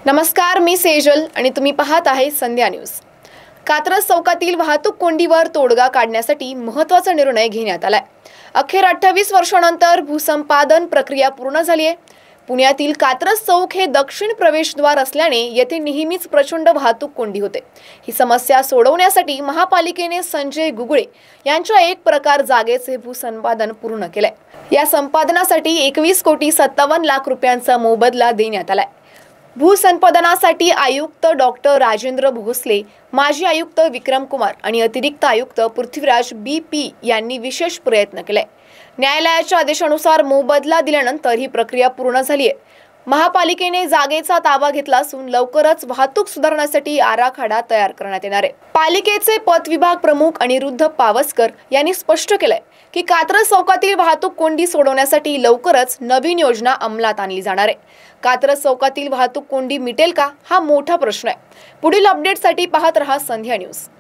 नमस्कार, मी सेजल आणि तुम्ही पाहत आहे संध्या न्यूज। कात्रज चौकातील वाहतूक कोंडीवर तोडगा काढण्यासाठी महत्त्वाचा निर्णय घेण्यात आलाय। अखेर 28 वर्षांनंतर भूसंपादन प्रक्रिया पूर्ण झाली आहे। पुण्यातील कात्रज चौक हे दक्षिण प्रवेशद्वार असल्याने येथे नेहमीच प्रचंड वाहतूक कोंडी होते। ही समस्या सोडवण्यासाठी महापालिकेने संजय गुगळे यांच्या एक प्रकार जागेचे भूसंपादन पूर्ण केले। या संपादनासाठी 21,57,00,000 रुपयांचा मोबदला देण्यात आलाय। भूसंपादनासाठी आयुक्त डॉक्टर राजेंद्र भोसले, माजी आयुक्त विक्रम कुमार आणि अतिरिक्त आयुक्त पृथ्वीराज बी.पी. यांनी विशेष प्रयत्न केले। न्यायालयाच्या आदेशानुसार मोबदला दिल्यानंतर ही प्रक्रिया पूर्ण झाली आहे। महापालिकेने जागेचा ताबा घेतला असून लवकरच वाहतूक सुधारण्यासाठी आराखडा तयार करण्यात येणार आहे। पालिकेचे पथ विभाग प्रमुख अनिरुद्ध पावसकर यांनी स्पष्ट केलंय की कात्रज चौकातील वाहतूक कोंडी सोडवण्यासाठी लवकरच नवीन योजना अंमलात आणली जाणार आहे। कात्रज चौकातील वाहतूक कोंडी मिटेल का, हा मोठा प्रश्न आहे। पुढील अपडेटसाठी पाहत रहा संध्या न्यूज।